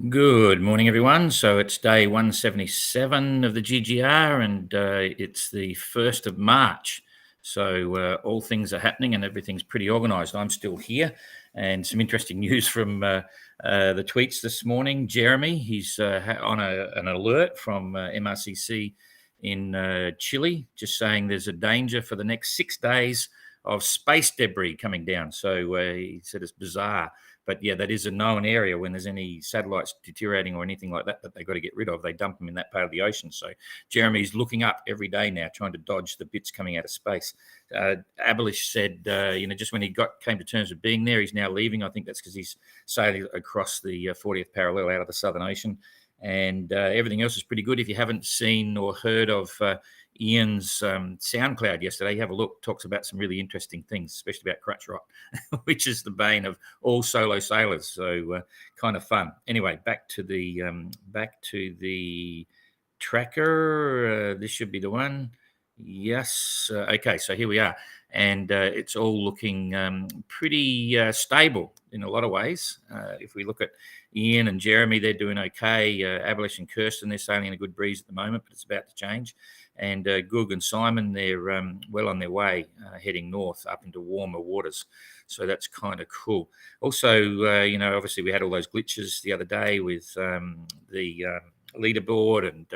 Good morning, everyone. So it's day 177 of the GGR, and it's the 1st of March. So all things are happening and everything's pretty organised. I'm still here, and some interesting news from the tweets this morning. Jeremy, he's on an alert from MRCC in Chile, just saying there's a danger for the next 6 days of space debris coming down. So he said it's bizarre. But yeah, that is a known area. When there's any satellites deteriorating or anything like that they've got to get rid of, they dump them in that part of the ocean. So Jeremy's looking up every day now, trying to dodge the bits coming out of space. Abhilash said, just when he came to terms with being there, he's now leaving. I think that's because he's sailing across the 40th parallel out of the Southern Ocean. And everything else is pretty good. If you haven't seen or heard of Ian's SoundCloud yesterday, have a look. Talks about some really interesting things, especially about crutch rot, which is the bane of all solo sailors. So kind of fun. Anyway, back to the tracker. This should be the one. Yes. Okay. So here we are, and it's all looking pretty stable in a lot of ways. If we look at Ian and Jeremy, they're doing okay. Abhilash and Kirsten, they're sailing in a good breeze at the moment, but it's about to change. And Goog and Simon, they're well on their way, heading north up into warmer waters. So that's kind of cool. Also, obviously we had all those glitches the other day with the leaderboard and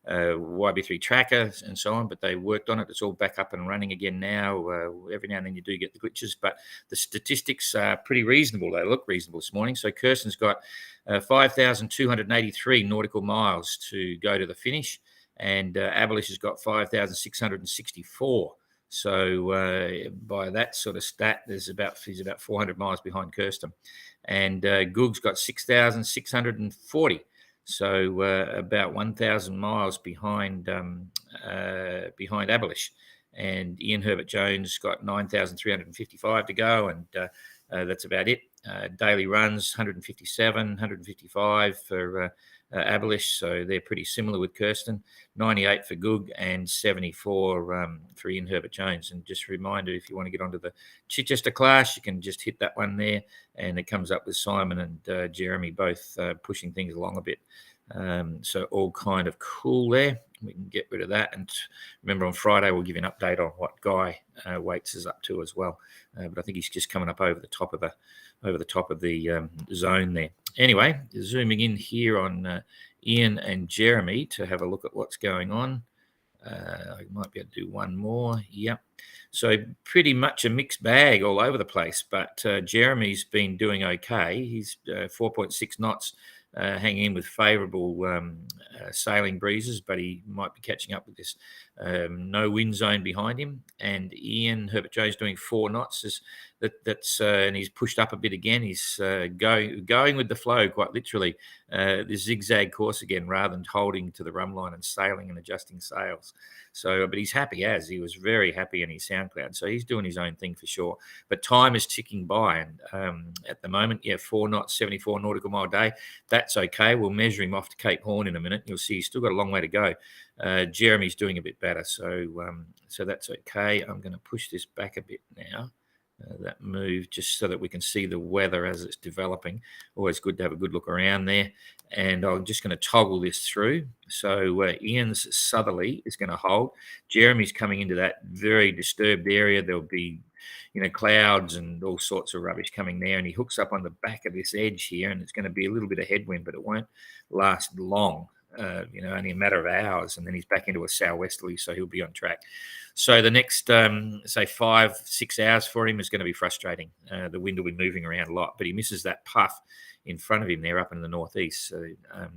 YB3 tracker and so on, but they worked on it. It's all back up and running again now. Every now and then you do get the glitches, but the statistics are pretty reasonable. They look reasonable this morning. So Kirsten's got 5,283 nautical miles to go to the finish, and Abhilash has got 5,664. So by that sort of stat, he's about 400 miles behind Kirsten, and Goog's got 6,640. So about 1,000 miles behind Abhilash, and Ian Herbert Jones got 9,355 to go, and that's about it. Daily runs 157, 155 for Abhilash, so they're pretty similar with Kirsten. 98 for Goog and 74 for Ian Herbert Jones. And just a reminder, if you want to get onto the Chichester class, you can just hit that one there, and it comes up with Simon and Jeremy both pushing things along a bit. So all kind of cool there. We can get rid of that. And remember, on Friday, we'll give you an update on what Guy Waits is up to as well. But I think he's just coming up over the top of the zone there. Anyway, zooming in here on Ian and Jeremy to have a look at what's going on. I might be able to do one more. Yep. So pretty much a mixed bag all over the place, but Jeremy's been doing okay. He's 4.6 knots, hanging in with favourable sailing breezes, but he might be catching up with this no wind zone behind him. And Ian Herbert Jones doing 4 knots. And he's pushed up a bit again. He's going with the flow, quite literally, the zigzag course again, rather than holding to the run line and sailing and adjusting sails. So, but he's happy as he was very happy in his SoundCloud. So he's doing his own thing for sure. But time is ticking by, and at the moment, 4 knots, 74 nautical mile day. That's okay. We'll measure him off to Cape Horn in a minute. You'll see he's still got a long way to go. Jeremy's doing a bit better, so that's okay. I'm going to push this back a bit now. That move, just so that we can see the weather as it's developing. Always good to have a good look around there. And I'm just going to toggle this through. So Ian's southerly is going to hold. Jeremy's coming into that very disturbed area. There'll be, clouds and all sorts of rubbish coming there. And he hooks up on the back of this edge here, and it's going to be a little bit of headwind, but it won't last long. Only a matter of hours, and then he's back into a southwesterly, so he'll be on track. So the next, say 5-6 hours for him is going to be frustrating. The wind will be moving around a lot, but he misses that puff in front of him there up in the northeast. So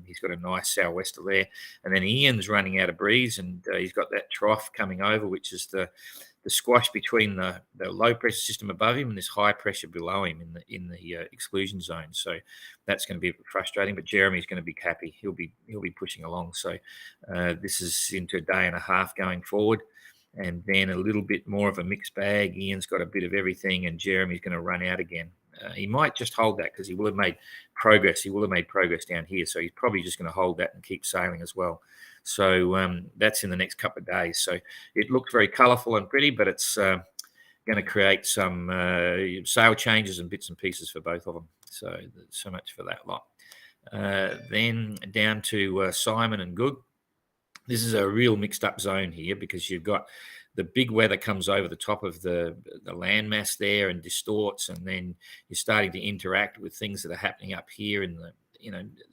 he's got a nice southwester there. And then Ian's running out of breeze, and he's got that trough coming over, which is the squash between the low pressure system above him and this high pressure below him in the exclusion zone. So that's going to be frustrating, but Jeremy's going to be happy. He'll be pushing along. So this is into a day and a half going forward, and then a little bit more of a mixed bag. Ian's got a bit of everything, and Jeremy's going to run out again. He might just hold that because he will have made progress. He will have made progress down here, so he's probably just going to hold that and keep sailing as well. So that's in the next couple of days. So it looks very colourful and pretty, but it's going to create some sail changes and bits and pieces for both of them. So much for that lot. Then down to Simon and Goog. This is a real mixed up zone here because you've got the big weather comes over the top of the landmass there and distorts, and then you're starting to interact with things that are happening up here in the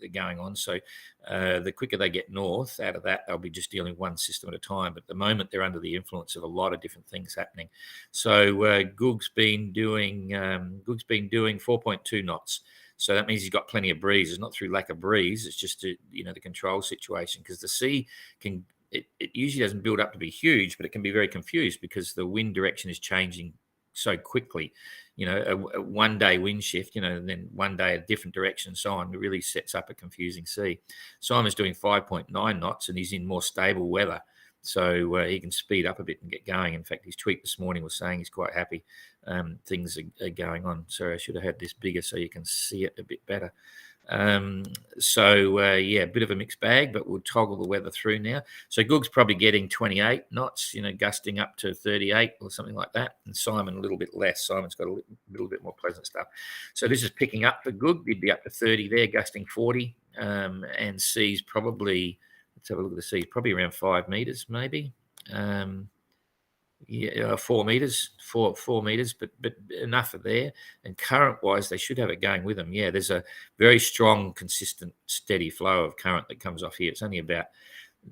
they're going on. So the quicker they get north out of that, they'll be just dealing with one system at a time. But at the moment, they're under the influence of a lot of different things happening. So Goog's been doing 4.2 knots. So that means he's got plenty of breeze. It's not through lack of breeze. It's just the control situation, because the sea can it usually doesn't build up to be huge, but it can be very confused because the wind direction is changing so quickly. A 1 day wind shift, and then 1 day a different direction and so on. It really sets up a confusing sea. Simon's doing 5.9 knots and he's in more stable weather. So he can speed up a bit and get going. In fact, his tweet this morning was saying he's quite happy. Things are going on. Sorry, I should have had this bigger so you can see it a bit better. A bit of a mixed bag, but we'll toggle the weather through now. So Goog's probably getting 28 knots, gusting up to 38 or something like that. And Simon a little bit less. Simon's got a little bit more pleasant stuff. So this is picking up for Goog. He'd be up to 30 there, gusting 40. And C's probably, let's have a look at the sea, probably around 5 meters, maybe. 4 meters, 4 meters, but enough of there. And current-wise, they should have it going with them. Yeah, there's a very strong, consistent, steady flow of current that comes off here. It's only about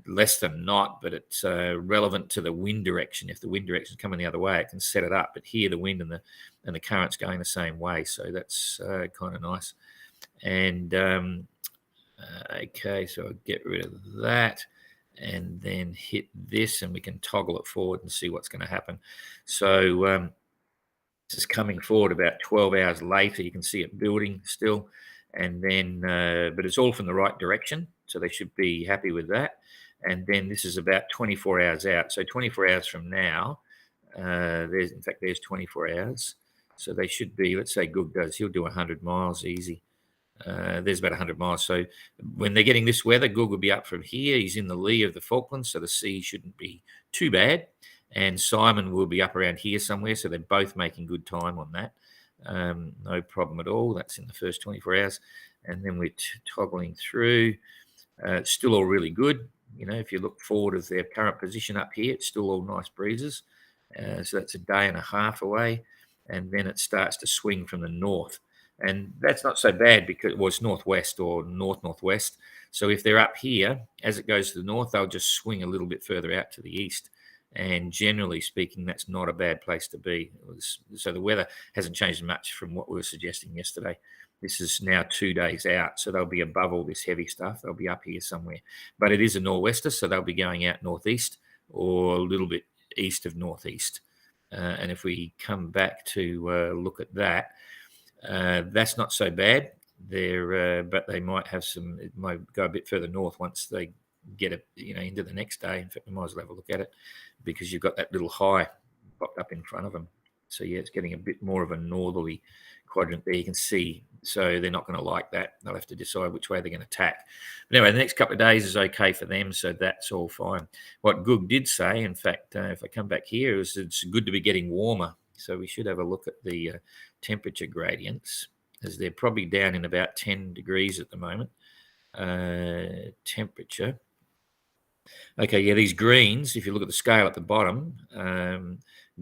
less than a knot, but it's relevant to the wind direction. If the wind direction is coming the other way, it can set it up. But here, the wind and the current's going the same way, so that's kind of nice. And okay, so I'll get rid of that and then hit this, and we can toggle it forward and see what's going to happen. So this is coming forward about 12 hours later. You can see it building still, and then but it's all from the right direction, so they should be happy with that. And then this is about 24 hours out. So 24 hours from now, there's 24 hours. So they should be, let's say Goog he'll do 100 miles easy. There's about 100 miles. So when they're getting this weather, Goog will be up from here. He's in the lee of the Falklands, so the sea shouldn't be too bad. And Simon will be up around here somewhere, so they're both making good time on that. No problem at all. That's in the first 24 hours. And then we're toggling through. It's still all really good. If you look forward of their current position up here, it's still all nice breezes. So that's a day and a half away. And then it starts to swing from the north. And that's not so bad because it's northwest or northwest. So if they're up here, as it goes to the north, they'll just swing a little bit further out to the east. And generally speaking, that's not a bad place to be. So the weather hasn't changed much from what we were suggesting yesterday. This is now 2 days out, so they'll be above all this heavy stuff. They'll be up here somewhere. But it is a nor'wester, so they'll be going out northeast or a little bit east of northeast. And if we come back to look at that, that's not so bad. But they might have some. It might go a bit further north once they get it, into the next day. In fact, we might as well have a look at it because you've got that little high popped up in front of them. So yeah, it's getting a bit more of a northerly quadrant there. You can see. So they're not going to like that. They'll have to decide which way they're going to tack. But anyway, the next couple of days is okay for them, so that's all fine. What Goog did say, in fact, if I come back here, is it's good to be getting warmer. So we should have a look at the temperature gradients, as they're probably down in about 10 degrees at the moment. Temperature. Okay, yeah, these greens, if you look at the scale at the bottom,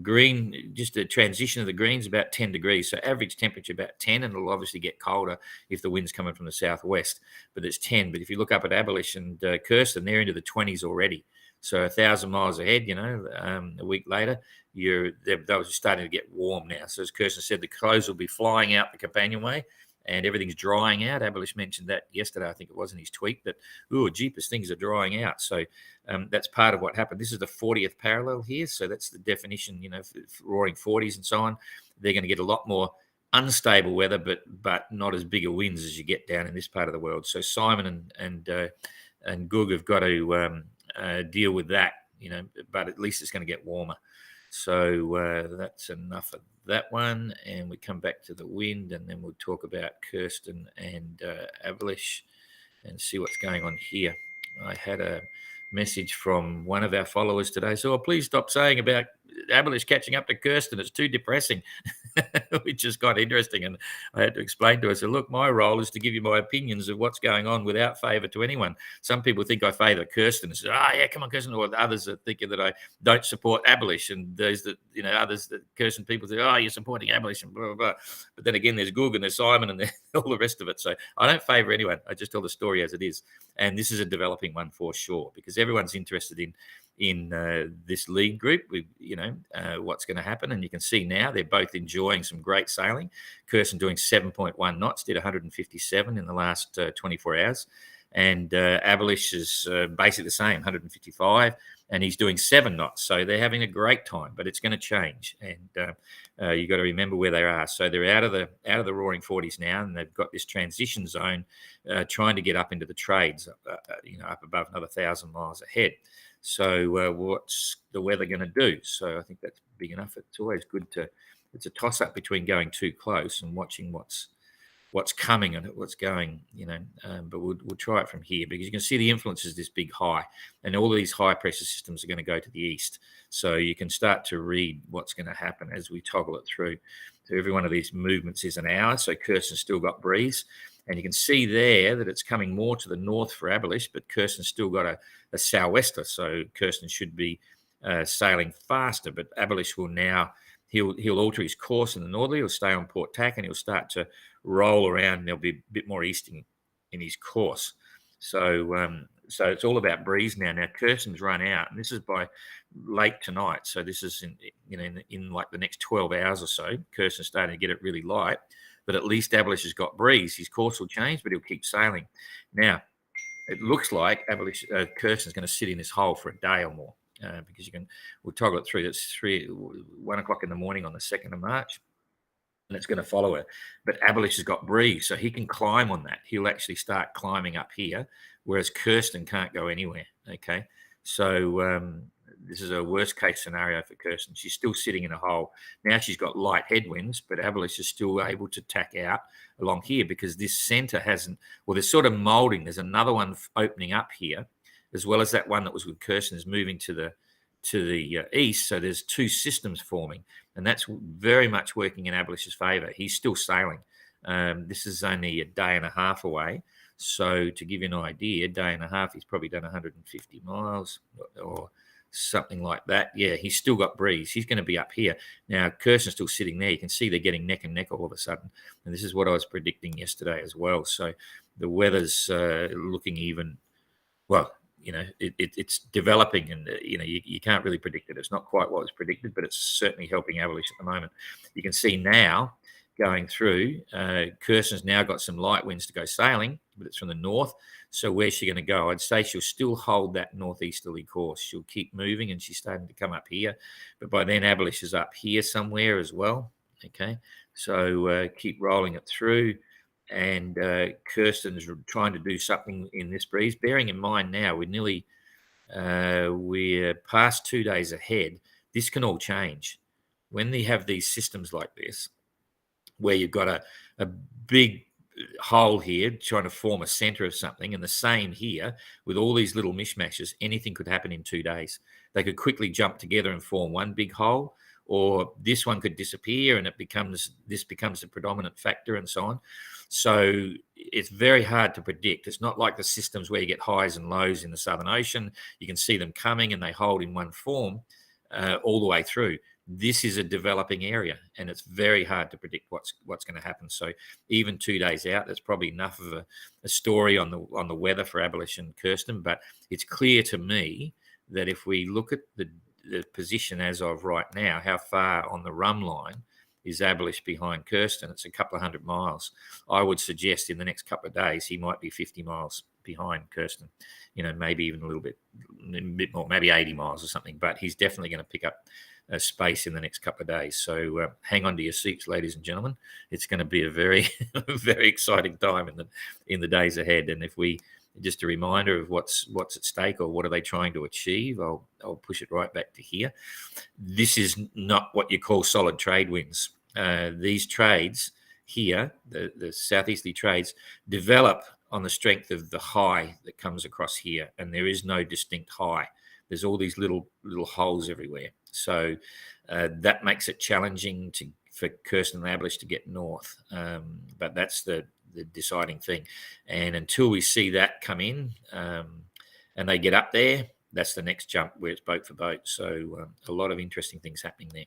green, just the transition of the greens, about 10 degrees. So average temperature about 10, and it'll obviously get colder if the wind's coming from the southwest. But it's 10. But if you look up at Abhilash and Kirsten, they're into the 20s already. So 1,000 miles ahead, a week later, they're starting to get warm now. So as Kirsten said, the clothes will be flying out the companionway and everything's drying out. Abhilash mentioned that yesterday, I think it was in his tweet, that, jeepers, things are drying out. So that's part of what happened. This is the 40th parallel here. So that's the definition, for roaring 40s and so on. They're going to get a lot more unstable weather, but not as big a winds as you get down in this part of the world. So Simon and Goog have got to deal with that, but at least it's going to get warmer. So that's enough of that one. And we come back to the wind, and then we'll talk about Kirsten and Abhilash and see what's going on here. I had a message from one of our followers today. So please stop saying about Abhilash catching up to Kirsten. It's too depressing, which is quite interesting. And I had to explain to her, I said, look, my role is to give you my opinions of what's going on without favour to anyone. Some people think I favour Kirsten and say, yeah, come on, Kirsten. Or others are thinking that I don't support Abhilash. And those that, others that Kirsten people say, you're supporting Abhilash and blah, blah, blah. But then again, there's Goog and there's Simon and all the rest of it. So I don't favour anyone. I just tell the story as it is. And this is a developing one for sure, because everyone's interested in this lead group with what's going to happen. And you can see now they're both enjoying some great sailing. Kirsten doing 7.1 knots, did 157 in the last 24 hours, and Abhilash is basically the same, 155, and he's doing 7 knots. So they're having a great time, but it's going to change, and you got to remember where they are. So they're out of the roaring 40s now, and they've got this transition zone, trying to get up into the trades, up above another 1,000 miles ahead. So what's the weather going to do? So I think that's big enough. It's always good it's a toss-up between going too close and watching what's coming and what's going, but we'll try it from here, because you can see the influence is this big high, and all of these high pressure systems are going to go to the east. So you can start to read what's going to happen as we toggle it through. So every one of these movements is an hour. So Kirsten's still got breeze. And you can see there that it's coming more to the north for Abhilash, but Kirsten's still got a sou'wester. So Kirsten should be sailing faster, but Abhilash will now, he'll alter his course in the northerly. He'll stay on Port Tack, and he'll start to roll around, and there'll be a bit more easting in his course. So it's all about breeze now. Now Kirsten's run out, and this is by late tonight. So this is in like the next 12 hours or so. Kirsten's starting to get it really light. But at least Abhilash has got breeze. His course will change, but he'll keep sailing. Now, it looks like Kirsten's going to sit in this hole for a day or more, because we'll toggle it through. That's 1 o'clock in the morning on the 2nd of March, and it's going to follow her. But Abhilash has got breeze, so he can climb on that. He'll actually start climbing up here, whereas Kirsten can't go anywhere. Okay, so this is a worst case scenario for Kirsten. She's still sitting in a hole. Now she's got light headwinds, but Abhilash is still able to tack out along here, because this center hasn't, well, there's sort of molding. There's another one opening up here, as well as that one that was with Kirsten is moving to the east. So there's 2 systems forming, and that's very much working in Abhilash's favor. He's still sailing. This is only a day and a half away. So to give you an idea, a day and a half, he's probably done 150 miles or something like that. Yeah, he's still got breeze. He's going to be up here. Now, Kirsten's still sitting there. You can see they're getting neck and neck all of a sudden. And this is what I was predicting yesterday as well. So the weather's looking even, well, it's developing, and, you can't really predict it. It's not quite what was predicted, but it's certainly helping Abhilash at the moment. You can see now going through, Kirsten's now got some light winds to go sailing, but it's from the north. So where's she going to go? I'd say she'll still hold that northeasterly course. She'll keep moving, and she's starting to come up here. But by then, Abhilash is up here somewhere as well. Okay, so keep rolling it through. And Kirsten's trying to do something in this breeze. Bearing in mind now, we're past 2 days ahead. This can all change. When they have these systems like this, where you've got a big hole here trying to form a center of something, and the same here with all these little mishmashes, anything could happen in 2 days. They could quickly jump together and form one big hole, or this one could disappear and this becomes the predominant factor, and so on. So it's very hard to predict. It's not like the systems where you get highs and lows in the Southern Ocean. You can see them coming and they hold in one form all the way through. This is a developing area, and it's very hard to predict what's going to happen. So even 2 days out, that's probably enough of a story on the weather for Abhilash and Kirsten. But it's clear to me that if we look at the position as of right now, how far on the rum line is Abhilash behind Kirsten? It's a couple of 100 miles. I would suggest in the next couple of days he might be 50 miles behind Kirsten. Maybe even a bit more, maybe 80 miles or something. But he's definitely going to pick up space in the next couple of days. So hang on to your seats, ladies and gentlemen. It's going to be a very, very exciting time in the days ahead. And if we just a reminder of what's at stake, or what are they trying to achieve, I'll push it right back to here. This is not what you call solid trade winds. These trades here, the southeasterly trades, develop on the strength of the high that comes across here, and there is no distinct high. there's all these little holes everywhere. So that makes it challenging for Kirsten and Abhilash to get north. But that's the deciding thing. And until we see that come in and they get up there, that's the next jump where it's boat for boat. So a lot of interesting things happening there.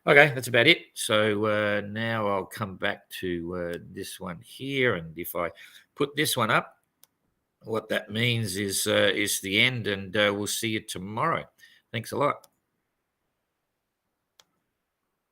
Okay, that's about it. So now I'll come back to this one here. And if I put this one up, what that means is the end, and we'll see you tomorrow. Thanks a lot.